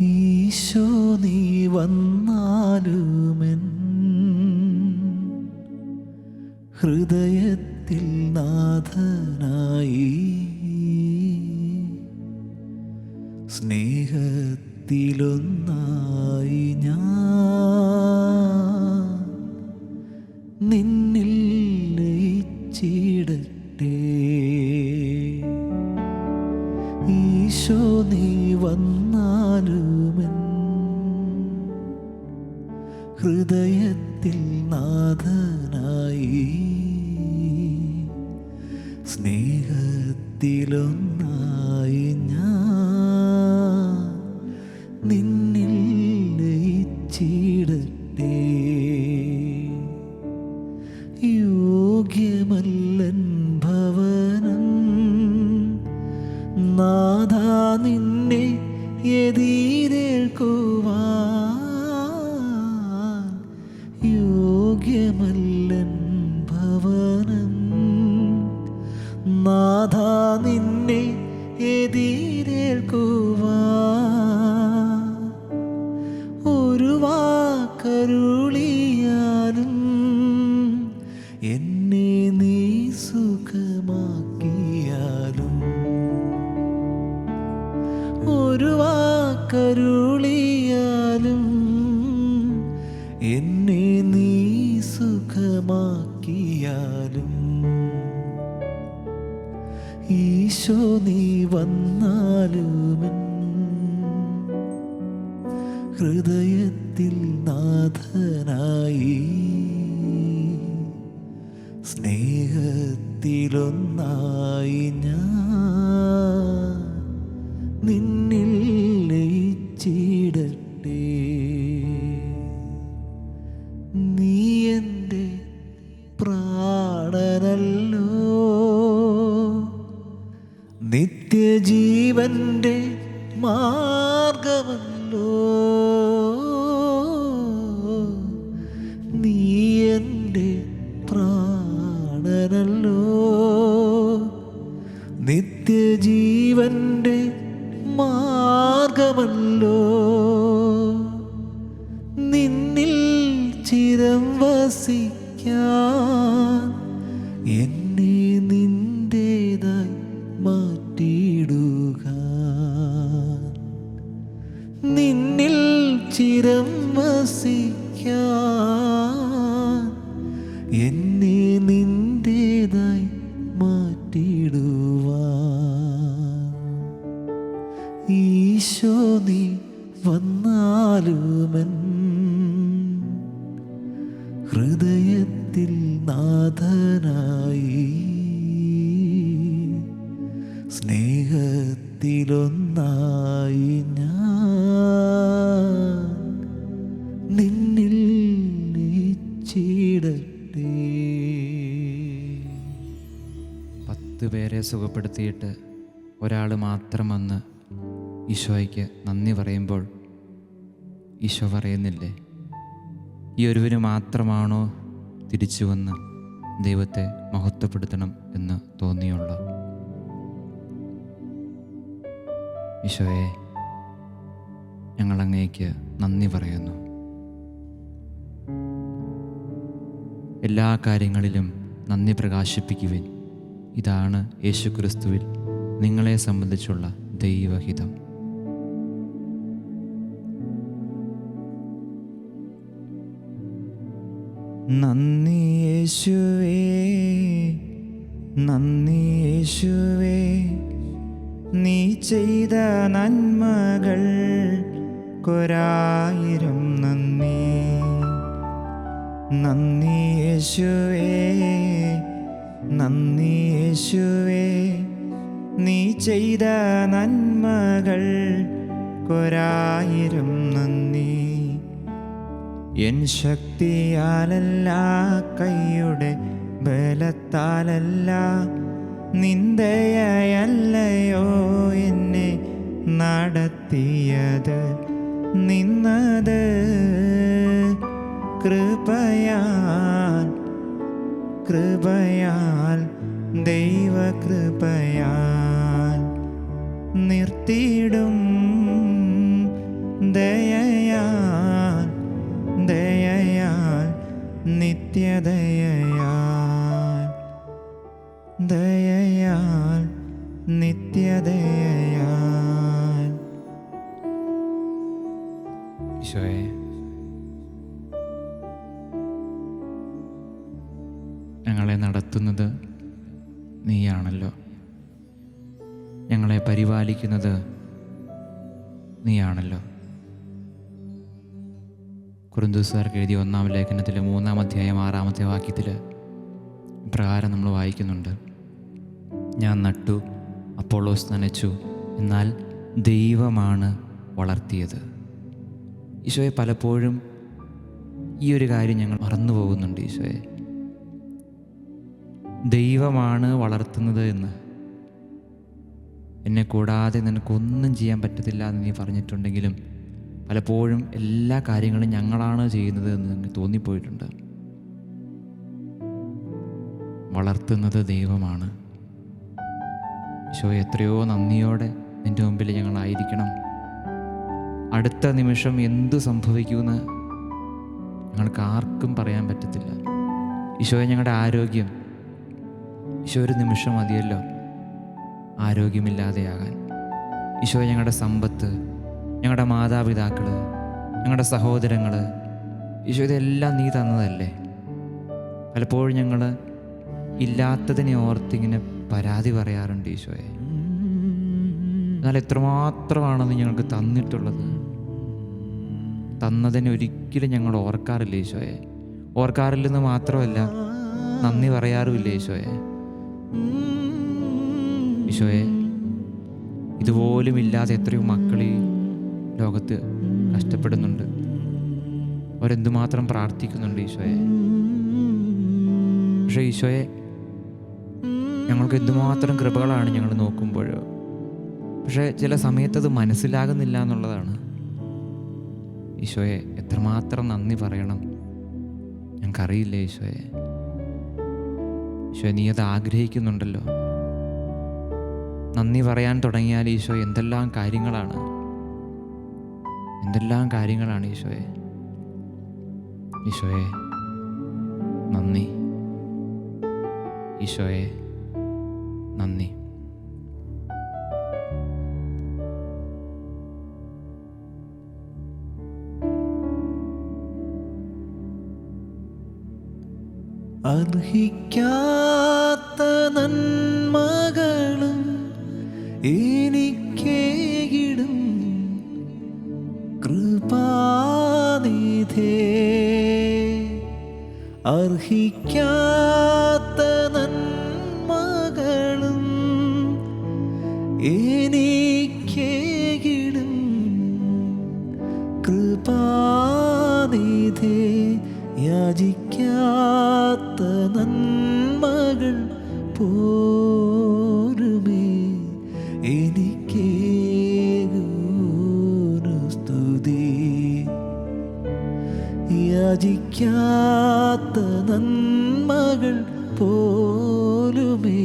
ഈശോ നീ വന്നാലുമെൻ ഹൃദയത്തിൽ നാഥനായി, സ്നേഹത്തിലൊന്നായി ഞാൻ നിന്നിൽ ലയിച്ചിടട്ടെ. ഈശോ നീ വന്നാലുമെൻ ഹൃദയത്തിൽ നാഥനായി, സ്നേഹത്തിലൊന്നായി ഞാൻ നിന്നിൽ ലയിച്ചിടട്ടെ. യോഗ്യമല്ലൻ ഭവനം നാഥാ നിന്നെ എതിരേൽക്കുവാൻ, യോഗ്യമല്ലൻ ഭവനം നാഥാ നിന്നെ എതിരേൽക്കുവാൻ. ഒരു വാക്കരുളിയാലും എന്നെ നീ സുഖമാക്കിയാലും, ഒരു വാക്കരുളിയാലും എന്നെ നീ സുഖമാക്കിയാലും, ഈശോ നീ വന്നാലുമെൻ ഹൃദയത്തിൽ നാഥനായി, സ്നേഹത്തിലൊന്നായി ഞാൻ നിന്നിൽ ലയിച്ചിടട്ടെ. നീ എൻ്റെ പ്രാണനല്ലോ, നിത്യജീവൻ്റെ മാർഗമല്ലോ. നീ എൻ്റെ പ്രാണനല്ലോ, നിത്യജീവൻ്റെ മാർഗമല്ലോ. നിന്നിൽ ചിരം വസിക്കാൻ എന്നെ നിന്റേതായി മാറ്റിയിടുക. നിന്നിൽ ചിരം വസിക്കാൻ എന്നെ നിന്റേതായി മാറ്റിയിടുവാൻ. ഈശോ നീ വന്നാലുമെൻ ഹൃദയത്തിൽ നാഥനായി, സ്നേഹത്തിലൊന്നായി ഞാൻ നിന്നിൽ ലയിച്ചിടട്ടെ. 10 പേരെ സുഖപ്പെടുത്തിയിട്ട് ഒരാൾ മാത്രം വന്ന് ഈശോയ്ക്ക് നന്ദി പറയുമ്പോൾ ഈശോ പറയുന്നില്ലേ, ഈ ഒരുവന് മാത്രമാണോ തിരിച്ചു വന്ന് ദൈവത്തെ മഹത്വപ്പെടുത്തണം എന്ന് തോന്നിയുള്ളൂ? ഈശോയെ, ഞങ്ങളങ്ങേക്ക് നന്ദി പറയുന്നു. എല്ലാ കാര്യങ്ങളിലും നന്ദി പ്രകാശിപ്പിക്കുവിൻ. ഇതാണ് യേശുക്രിസ്തുവിൽ നിങ്ങളെ സംബന്ധിച്ചുള്ള ദൈവഹിതം. നന്ദി യേശുവേ, നന്ദി യേശുവേ, നീ ചെയ്ത നന്മകൾക്കൊരായിരം നന്ദി. നന്ദി യേശുവേ, നന്ദി യേശുവേ, നീ ചെയ്ത നന്മകൾക്കൊരായിരം നന്ദി. എൻ ശക്തിയാലല്ല, കൈയുടെ ബലത്താലല്ല, നിന്ദയല്ലയോ എന്നെ നടത്തിയത്. നിന്നത് കൃപയാൽ, കൃപയാൽ, ദൈവകൃപയാൽ. നിർത്തിയിടും ദയയാൽ, ദയയാൽ, നിത്യദയയാൽ, ദയയാൽ, നിത്യദയയാൽ. ഈശോയെ, ഞങ്ങളെ നടത്തുന്നത് നീയാണല്ലോ, ഞങ്ങളെ പരിപാലിക്കുന്നത് നീയാണല്ലോ. കൊരിന്ത്യക്കാർക്ക് എഴുതിയ 1-ാം ലേഖനത്തിലെ 3-ാം അധ്യായം 6-ാമത്തെ വാക്യത്തിൽ ഇപ്രകാരം നമ്മൾ വായിക്കുന്നുണ്ട്: ഞാൻ നട്ടു, അപ്പോളോസ് നനച്ചു, എന്നാൽ ദൈവമാണ് വളർത്തിയത്. ഈശോയെ, പലപ്പോഴും ഈ ഒരു കാര്യം ഞങ്ങൾ മറന്നു പോകുന്നുണ്ട്. ഈശോയെ, ദൈവമാണ് വളർത്തുന്നത് എന്ന്. എന്നെ കൂടാതെ നിനക്കൊന്നും ചെയ്യാൻ പറ്റത്തില്ല എന്ന് നീ പറഞ്ഞിട്ടുണ്ടെങ്കിലും പലപ്പോഴും എല്ലാ കാര്യങ്ങളും ഞങ്ങളാണ് ചെയ്യുന്നത് എന്ന് ഞങ്ങൾക്ക് തോന്നിപ്പോയിട്ടുണ്ട്. വളർത്തുന്നത് ദൈവമാണ്. ഈശോയെ, എത്രയോ നന്ദിയോടെ നിൻ്റെ മുമ്പിൽ ഞങ്ങളായിരിക്കണം. അടുത്ത നിമിഷം എന്തു സംഭവിക്കുമെന്ന് ഞങ്ങൾക്ക് ആർക്കും പറയാൻ പറ്റത്തില്ല. ഈശോയെ, ഞങ്ങളുടെ ആരോഗ്യം, ഈശോ ഒരു നിമിഷം മതിയല്ലോ ആരോഗ്യമില്ലാതെയാകാൻ. ഈശോയെ, ഞങ്ങളുടെ സമ്പത്ത്, ഞങ്ങളുടെ മാതാപിതാക്കൾ, ഞങ്ങളുടെ സഹോദരങ്ങൾ, ഈശോ ഇതെല്ലാം നീ തന്നതല്ലേ. പലപ്പോഴും ഞങ്ങൾ ഇല്ലാത്തതിനെ ഓർത്തിങ്ങനെ പരാതി പറയാറുണ്ട് ഈശോയെ. എന്നാൽ എത്രമാത്രമാണെന്ന് ഞങ്ങൾക്ക് തന്നിട്ടുള്ളത്. തന്നതിനെ ഒരിക്കലും ഞങ്ങൾ ഓർക്കാറില്ല ഈശോയെ. ഓർക്കാറില്ലെന്ന് മാത്രമല്ല, നന്ദി പറയാറുമില്ല ഈശോയെ. ഈശോയെ, ഇതുപോലും ഇല്ലാതെ എത്രയോ മക്കൾ ഈ ലോകത്ത് കഷ്ടപ്പെടുന്നുണ്ട്. അവരെന്തുമാത്രം പ്രാർത്ഥിക്കുന്നുണ്ട് ഈശോയെ. പക്ഷേ ഈശോയെ, ഞങ്ങൾക്ക് എന്തുമാത്രം കൃപകളാണ് ഞങ്ങൾ നോക്കുമ്പോൾ. പക്ഷേ ചില സമയത്തത് മനസ്സിലാകുന്നില്ല എന്നുള്ളതാണ്. ഈശോയെ, എത്രമാത്രം നന്ദി പറയണം ഞങ്ങൾക്കറിയില്ല ഈശോയെ. ഈശോയെ, നീ അത് ആഗ്രഹിക്കുന്നുണ്ടല്ലോ. നന്ദി പറയാൻ തുടങ്ങിയാൽ ഈശോ എന്തെല്ലാം കാര്യങ്ങളാണ്, എന്തെല്ലാം കാര്യങ്ങളാണ് ഈശോയെ. ഈശോയെ നന്ദി, ഈശോയെ നന്ദി. അർഹിക്കാത്ത നന്മകളും എനിക്കേകിടും കൃപാനിധേ. അർഹിക്കാത്ത നന്മകളും എനിക്കേകിടും കൃപാനിധേ. യാചിക്കാത്ത നന്മകൾ പോരുമേ എനിക്കേകുന്നു സ്തുതി. യാചിക്കാത്ത നന്മകൾ പോലുമേ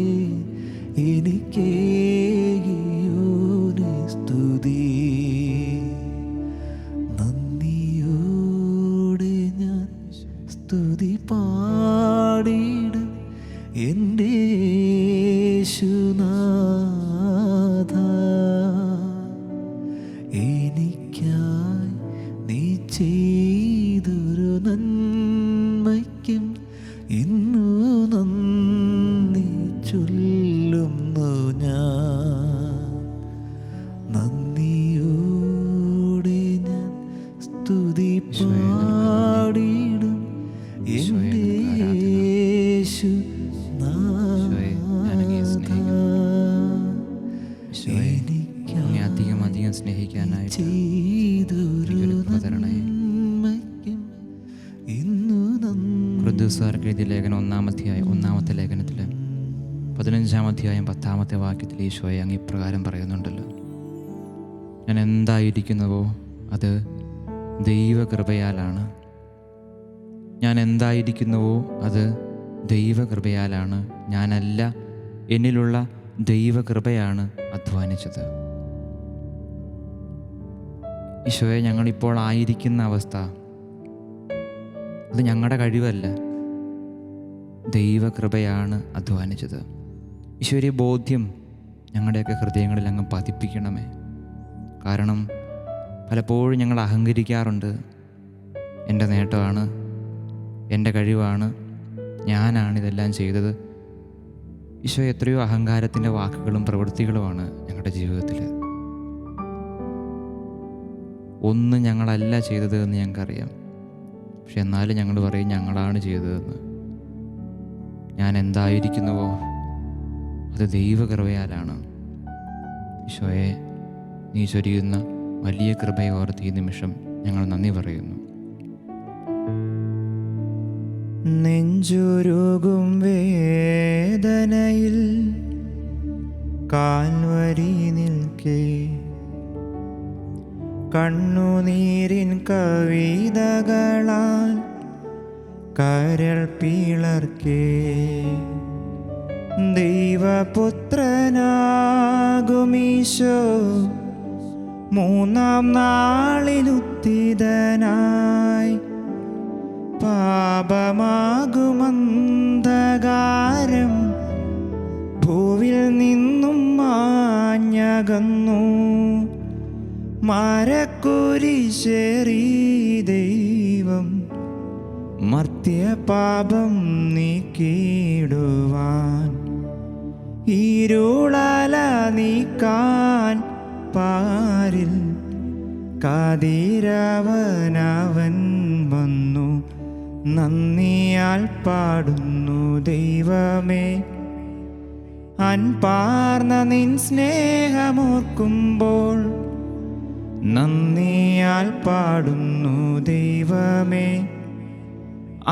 എനിക്കേകുന്നു സ്തുതി. നന്ദിയോടെ ഞാൻ സ്തുതി പാടിടും എൻ്റെ യേശുനാഥ. എനിക്കായി നീ ചെയ്തൊരു നന്മയ്ക്കും ഇന്നു നന്ദി ചൊല്ലുന്നു ഞാൻ. നന്ദിയോടെ ഞാൻ സ്തുതി പാടിടും എൻ്റെ അധികം സ്നേഹിക്കാനായിട്ട് ചെയ്തൊരു തരണേ. കൊരിന്ത്യക്കാർക്ക് എഴുതിയ ലേഖനം 1-ാമത്തെ ലേഖനത്തിൽ 15-ാം അധ്യായം 10-ാമത്തെ വാക്യത്തിൽ ഈശോയെ അങ്ങ് ഇപ്രകാരം പറയുന്നുണ്ടല്ലോ, ഞാൻ എന്തായിരിക്കുന്നുവോ അത് ദൈവകൃപയാലാണ്. ഞാൻ എന്തായിരിക്കുന്നുവോ അത് ദൈവകൃപയാലാണ്. ഞാനല്ല, എന്നിലുള്ള ദൈവകൃപയാണ് അധ്വാനിച്ചത്. ഈശോയെ, ഞങ്ങളിപ്പോൾ ആയിരിക്കുന്ന അവസ്ഥ അത് ഞങ്ങളുടെ കഴിവല്ല, ദൈവകൃപയാണ് അധ്വാനിച്ചത്. ഈശോയെ, ബോധ്യം ഞങ്ങളുടെയൊക്കെ ഹൃദയങ്ങളിൽ അങ്ങ് പതിപ്പിക്കണമേ. കാരണം പലപ്പോഴും ഞങ്ങൾ അഹങ്കരിക്കാറുണ്ട്. എൻ്റെ നേട്ടമാണ്, എൻ്റെ കഴിവാണ്, ഞാനാണിതെല്ലാം ചെയ്തത്. ഈശോ, എത്രയോ അഹങ്കാരത്തിൻ്റെ വാക്കുകളും പ്രവൃത്തികളുമാണ് ഞങ്ങളുടെ ജീവിതത്തിൽ. ഒന്നും ഞങ്ങളല്ല ചെയ്തത് എന്ന് ഞങ്ങൾക്കറിയാം. പക്ഷെ എന്നാലും ഞങ്ങൾ പറയും ഞങ്ങളാണ് ചെയ്തതെന്ന്. ഞാൻ എന്തായിരിക്കുന്നുവോ അത് ദൈവകൃപയാലാണ്. ഈശോയെ, നീ ചൊരിയുന്ന വലിയ കൃപയോർത്ത് ഈ നിമിഷം ഞങ്ങൾ നന്ദി പറയുന്നു. നെഞ്ചുരുകും വേദനയിൽ കാൽവരി നിൽക്കേ, കണ്ണുനീരിൻ കവിതകളാൽ കരൾ പിളർക്കേ, ദൈവപുത്രനാകുമീശോ മൂന്നാം നാളിലുത്തിതനായി, പാപമാകുമന്ധകാരം ഭൂവിൽ നിന്നും മാഞ്ഞകന്നു, മരക്കുരിശേറി ദൈവം മർത്യപാപം നീക്കിടുവാൻ, ഇരുളല നീക്കാൻ പാരിൽ കാതിരവനവൻ വന്നു. നന്ദിയാൽ പാടുന്നു ദൈവമേ, അൻപാർന്ന നിൻ സ്നേഹമോർക്കുമ്പോൾ. നന്ദിയാൽ പാടുന്നു ദൈവമേ,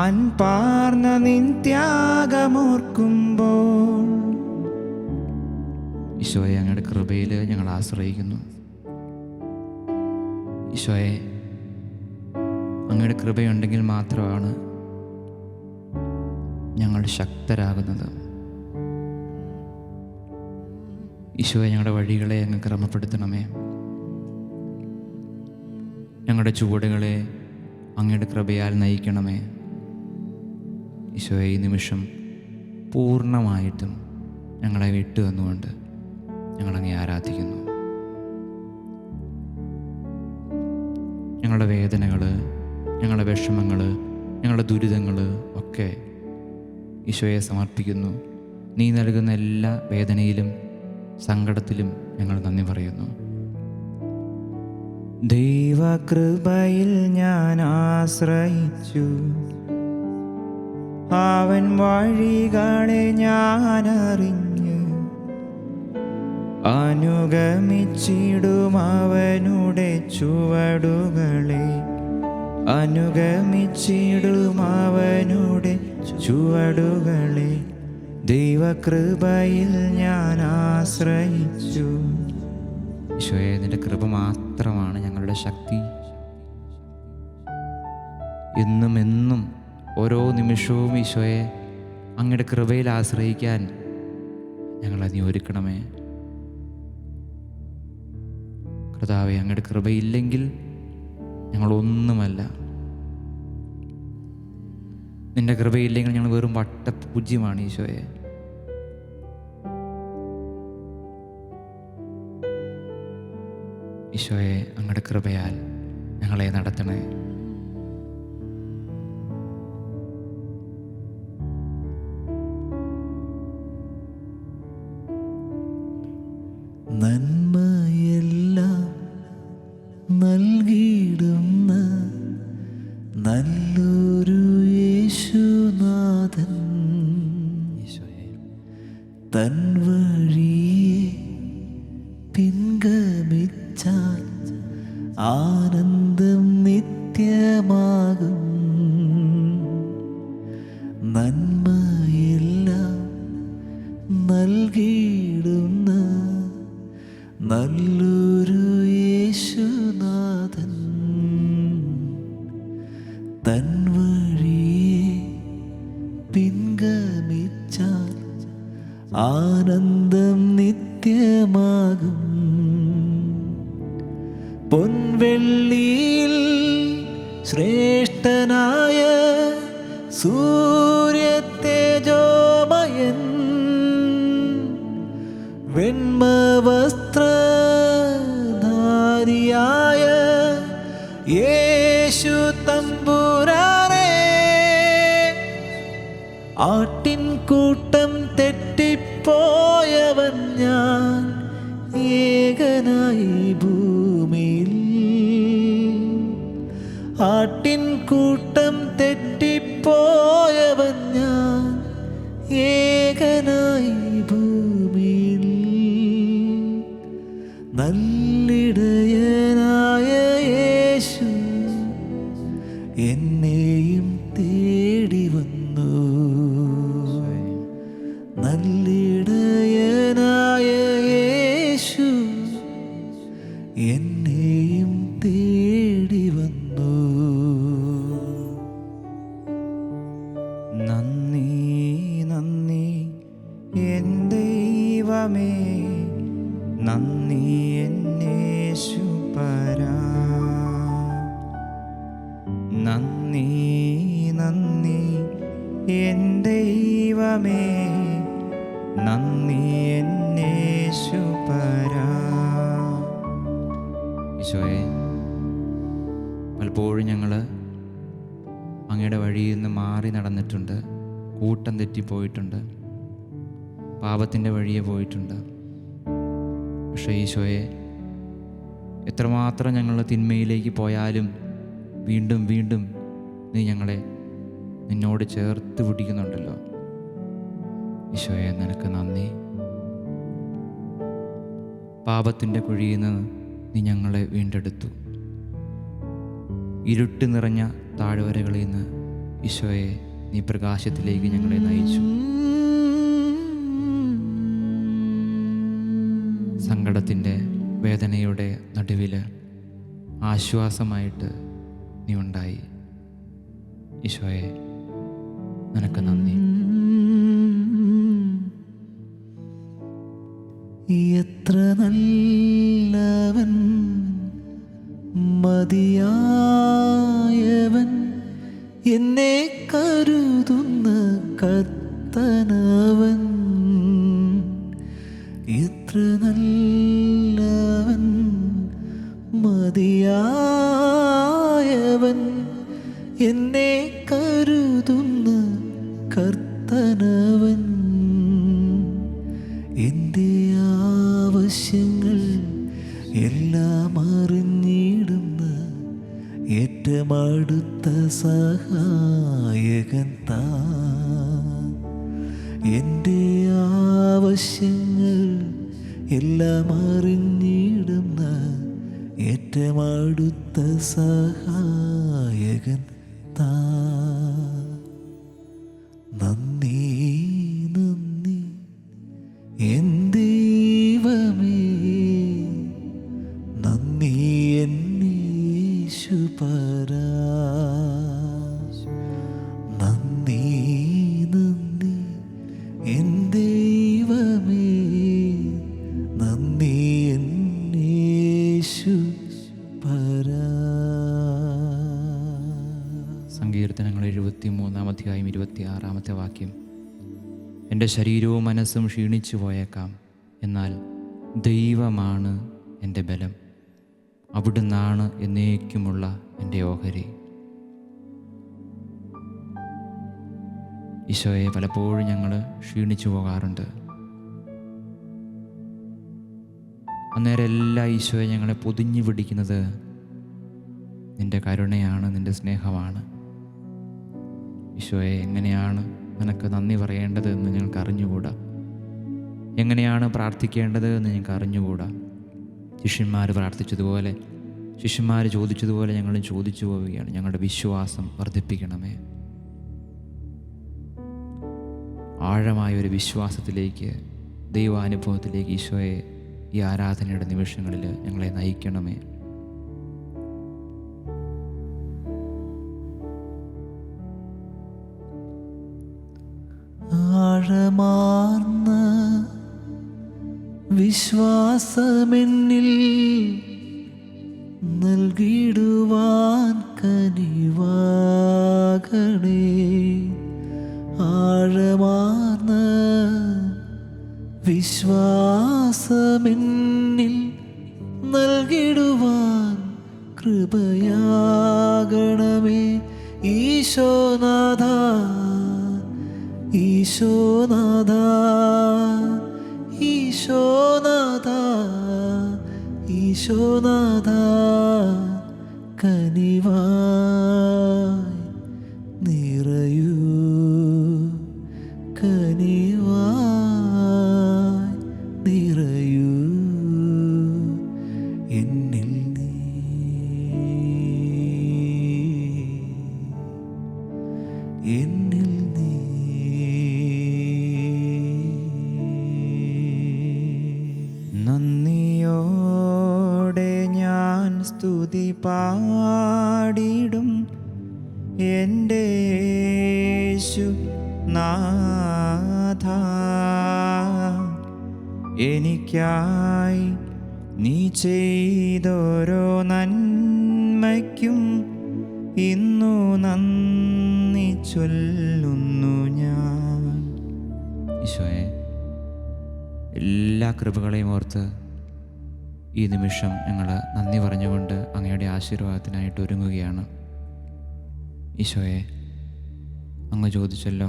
അൻപാർന്ന നിൻ ത്യാഗമോർക്കുമ്പോൾ. ഈശോയെ, അങ്ങയുടെ കൃപയിൽ ഞങ്ങൾ ആശ്രയിക്കുന്നു. ഈശോയെ, അങ്ങയുടെ കൃപയുണ്ടെങ്കിൽ മാത്രമാണ് ഞങ്ങൾ ശക്തരാകുന്നത്. ഈശോയെ, ഞങ്ങളുടെ വഴികളെ അങ്ങ് ക്രമപ്പെടുത്തണമേ. ഞങ്ങളുടെ ചുവടുകളെ അങ്ങയുടെ കൃപയാൽ നയിക്കണമേ. ഈശോയെ, ഈ നിമിഷം പൂർണ്ണമായിട്ടും ഞങ്ങളെ വിട്ടു തന്നുകൊണ്ട് ഞങ്ങളങ്ങേ ആരാധിക്കുന്നു. ഞങ്ങളുടെ വേദനകൾ, ഞങ്ങളുടെ വിഷമങ്ങൾ, ഞങ്ങളുടെ ദുരിതങ്ങൾ ഒക്കെ ഈശോയെ സമർപ്പിക്കുന്നു. നീ നൽകുന്ന എല്ലാ വേദനയിലും സങ്കടത്തിലും ഞങ്ങൾ നന്ദി പറയുന്നു. ദൈവകൃപയിൽ ഞാൻ ആശ്രയിച്ചു, അവൻ വഴികളെ ഞാൻ അറിഞ്ഞ് അനുഗമിച്ചിടും അവനുടെ ചുവടുകളെ, അനുഗമിച്ചിടും അവനുടെ ചുവടുകളെ. ദൈവകൃപയിൽ ഞാൻ ആശ്രയിച്ചു. ഈശോയെ, നിൻ്റെ കൃപ മാത്രമാണ് ഞങ്ങളുടെ ശക്തി. എന്നും എന്നും ഓരോ നിമിഷവും ഈശോയെ അങ്ങയുടെ കൃപയിൽ ആശ്രയിക്കാൻ ഞങ്ങളെ നീ ഒരുക്കണമേ. കർത്താവേ, അങ്ങയുടെ കൃപയില്ലെങ്കിൽ ഞങ്ങളൊന്നുമല്ല. നിൻ്റെ കൃപയില്ലെങ്കിൽ ഞങ്ങൾ വെറും വട്ടപൂജ്യമാണ് ഈശോയെ. ഈശോയെ, അങ്ങയുടെ കൃപയാൽ ഞങ്ങളെ നടത്തണേ. നന്മയെല്ലാം നൽകിയിടുന്ന നല്ലൊരു യേശുനാഥൻ, തൻ വഴിയെ പിൻഗമിച്ചാൽ ആനന്ദം നിത്യമാകും. പൊൻവെള്ളിയിൽ ശ്രേഷ്ഠനായ സൂര്യതേജോമയൻ വെണ്മവസ്ത്രധാരിയായ യേശു തമ്പുരാനെ, ആട്ടിൻകൂട്ടം തെറ്റിപ്പോയവൻ ഞാൻ ഏകനായി ഭൂമിയിൽ. ആട്ടിൻകൂട്ടം തെറ്റിപ്പോയവൻ ഞാൻ ഏകനായി ഭൂമിയിൽ. നല്ലിടയനായ യേശു എന്നെയും തേടി വന്നു. നല്ലിടയനായ യേശു എന്നെയും തേടി വന്നു. നന്ദി നന്ദി എൻ ദൈവമേ, നന്ദി എന്നേശുപരാ. നന്ദി നന്ദി എൻ ദൈവമേ, നന്ദി എന്നേശുപരാ. ഈശോയെ, പലപ്പോഴും ഞങ്ങൾ അങ്ങയുടെ വഴിയിൽ നിന്ന് മാറി നടന്നിട്ടുണ്ട്, കൂട്ടം തെറ്റിപ്പോയിട്ടുണ്ട്, പാപത്തിൻ്റെ വഴിയെ പോയിട്ടുണ്ട്. പക്ഷേ ഈശോയെ, എത്രമാത്രം ഞങ്ങൾ തിന്മയിലേക്ക് പോയാലും വീണ്ടും വീണ്ടും നീ ഞങ്ങളെ നിന്നോട് ചേർത്ത് പിടിക്കുന്നുണ്ടല്ലോ. ഈശോയെ, നിനക്ക് നന്ദി. പാപത്തിൻ്റെ കുഴിയിൽ നിന്ന് നീ ഞങ്ങളെ വീണ്ടെടുത്തു. ഇരുട്ട് നിറഞ്ഞ താഴ്വരകളിൽ നിന്ന് ഈശോയെ നീ പ്രകാശത്തിലേക്ക് ഞങ്ങളെ നയിച്ചു. സങ്കടത്തിൻ്റെ വേദനയുടെ നടുവിൽ ആശ്വാസമായിട്ട് നീ ഉണ്ടായി. ഈശോയെ, നിനക്ക് നന്ദി. എത്ര നല്ലവൻ, മതിയായവൻ, എന്നെ കരുതുന്ന കർത്തനവൻ. എത്ര നല്ലവൻ, മതിയായവൻ, എന്നെ കരുതുന്ന കർത്തനവൻ. എൻ്റെ ആവശ്യങ്ങൾ എല്ലാം അറിഞ്ഞിടുന്ന ഏറ്റവും അടുത്ത സഹായകൻ താൻ. എൻ്റെ ആവശ്യങ്ങൾ എല്ലാം അറിഞ്ഞിടുന്ന ഏറ്റവും അടുത്ത സഹായകൻ താൻ. നന്ദി നന്ദി എൻ ദൈവമേ, നന്ദി എന്നേശുപരാ. നന്ദി നന്ദി എൻ ദൈവമേ, നന്ദി എന്നേശുപരാ. സങ്കീർത്തനങ്ങൾ 73-26 വാക്യം. എൻ്റെ ശരീരവും മനസ്സും ക്ഷീണിച്ചു പോയേക്കാം, എന്നാൽ ദൈവമാണ് എൻ്റെ ബലം, അവിടുന്നാണ് എന്നേക്കുമുള്ള എൻ്റെ ഓഹരി. ഈശോയെ, പലപ്പോഴും ഞങ്ങൾ ക്ഷീണിച്ചു പോകാറുണ്ട്. അന്നേരം എല്ലാം ഈശോയെ ഞങ്ങളെ പൊതിഞ്ഞു പിടിക്കുന്നത് നിൻ്റെ കരുണയാണ്, നിൻ്റെ സ്നേഹമാണ്. ഈശോയെ, എങ്ങനെയാണ് നിനക്ക് നന്ദി പറയേണ്ടത് എന്ന് ഞങ്ങൾക്ക് അറിഞ്ഞുകൂടാ, എങ്ങനെയാണ് പ്രാർത്ഥിക്കേണ്ടത് എന്ന് ഞങ്ങൾക്ക് അറിഞ്ഞുകൂടാ. ശിഷ്യന്മാർ പ്രാർത്ഥിച്ചതുപോലെ, ശിഷ്യന്മാർ ചോദിച്ചതുപോലെ ഞങ്ങളും ചോദിച്ചു പോവുകയാണ്. ഞങ്ങളുടെ വിശ്വാസം വർദ്ധിപ്പിക്കണമേ. ആഴമായൊരു വിശ്വാസത്തിലേക്ക്, ദൈവാനുഭവത്തിലേക്ക് ഈശോയെ ഈ ആരാധനയുടെ നിമിഷങ്ങളിൽ ഞങ്ങളെ നയിക്കണമേ. ആഴമാർന്ന വിശ്വാസമെന്നിൽ നൽകിടുവാൻ കനിവാകണേ. ആഴമാർന്ന വിശ്വാസമെന്നിൽ നൽകിടുവാൻ കൃപയാകണമേ. ഈശോനാഥ ഈശോനാഥ ഈശോനാഥ ഈശോനാഥ കനിവായി നിറയൂ കനിവായി നിറയൂ എന്നിൽ നീ. എന്നിൽ നീ. നന്ദിയോടെ ഞാൻ സ്തുതി പാടിടും എൻ്റെ യേശു നാഥ. എനിക്കായി നീ ചെയ്തോരോ നന്മയ്ക്കും ഇന്നു നന്ദി ചൊല്ലുന്നു ഞാൻ. ഈശോയെ, എല്ലാ കൃപകളെയും ഓർത്ത് ഈ നിമിഷം ഞങ്ങൾ നന്ദി പറഞ്ഞുകൊണ്ട് അങ്ങയുടെ ആശീർവാദത്തിനായിട്ട് ഒരുങ്ങുകയാണ്. ഈശോയെ, അങ്ങ് ചോദിച്ചല്ലോ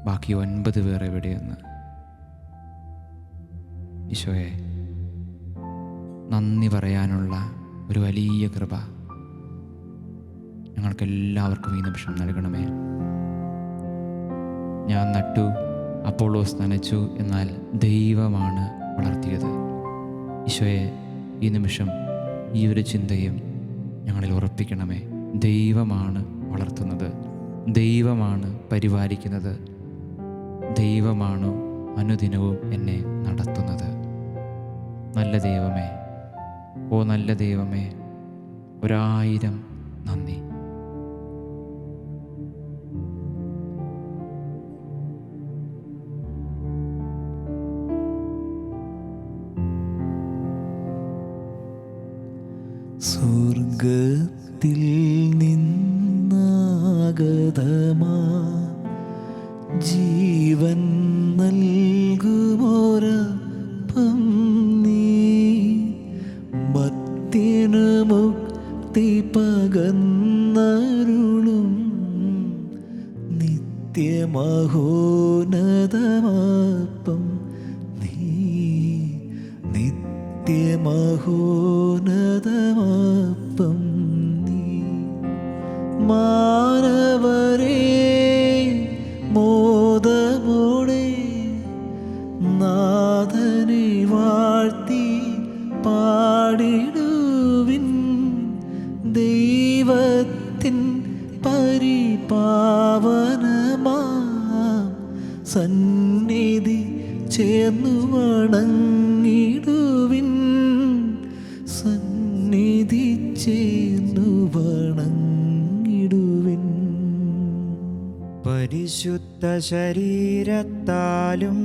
ബാക്കി 9 പേർ എവിടെയെന്ന്. ഈശോയെ, നന്ദി പറയാനുള്ള ഒരു വലിയ കൃപ ഞങ്ങൾക്കെല്ലാവർക്കും ഈ നിമിഷം നൽകണമേ. ഞാൻ നട്ടു, അപ്പോളോസ് നനച്ചു, എന്നാൽ ദൈവമാണ് വളർത്തിയത്. ഈശോയെ, ഈ നിമിഷം ഈ ഒരു ചിന്തയും ഞങ്ങളിൽ ഉറപ്പിക്കണമേ. ദൈവമാണ് വളർത്തുന്നത്, ദൈവമാണ് പരിപാലിക്കുന്നത്, ദൈവമാണ് അനുദിനവും എന്നെ നടത്തുന്നത്. നല്ല ദൈവമേ, ഓ നല്ല ദൈവമേ, 1000 നന്ദി. സ്വർഗത്തിൽ നിന്നാഗതമാ ജീവൻ നൽകുമോരപ്പം നീ. മർത്യനു മുക്തി പകർന്നരുളും നിത്യമഹോന്നതമപ്പം നീ. നിത്യമഹോന്നതമപ്പം നീ. മാനവരേ മോദമോടെ നാഥനെ വാഴ്ത്തി പാടിടുവിൻ. ദൈവത്തിൻ പരിപാവനമാം സന്നിധി ചേർന്നു വണങ്ങിടുവിൻ. സന്നിധി ചേർന്നു വണങ്ങിടുവിൻ. പരിശുദ്ധ ശരീരത്താലും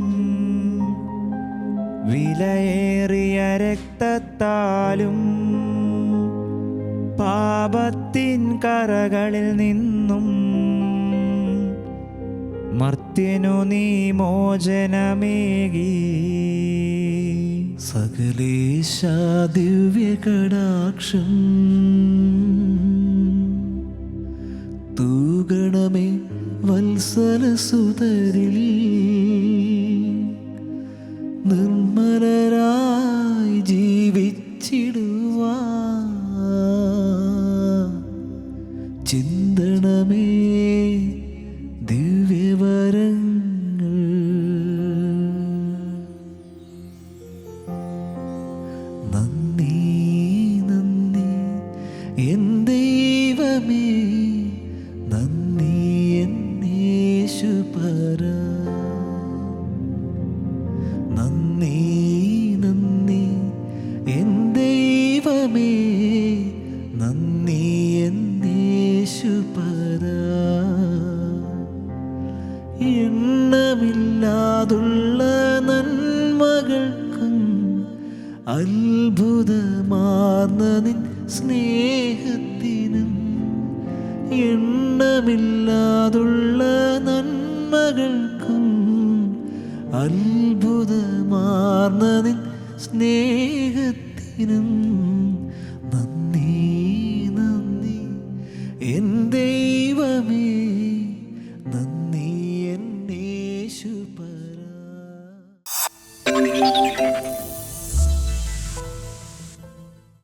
വിലയേറിയ രക്തത്താലും പാപത്തിൻ കറകളിൽ നിന്നും മർത്യനു നീ മോചനമേകി. സകലേശ ദിവ്യകടാക്ഷം തൂഗണമേ വത്സലസുതരിൽ. നിർമ്മലരായി ജീവിച്ചിടുവാ ചിന്തണമേ ദിവ്യവരങ്ങൾ. നന്ദി നന്ദി എൻ ദൈവമേ, നന്ദി എൻ യേശുപരാ. നന്ദി നന്ദി എൻ ദൈവമേ, നന്ദി എൻ യേശുപരാ. എണ്ണമില്ലാതുള്ള നന്മകൾക്കും അത്ഭുതമാ നിൻ സ്നേഹത്തിനും എണ്ണമില്ലാതുള്ള നന്മകൾക്കും അത്ഭുതമാർന്ന നിൻ സ്നേഹത്തിനും നന്ദി.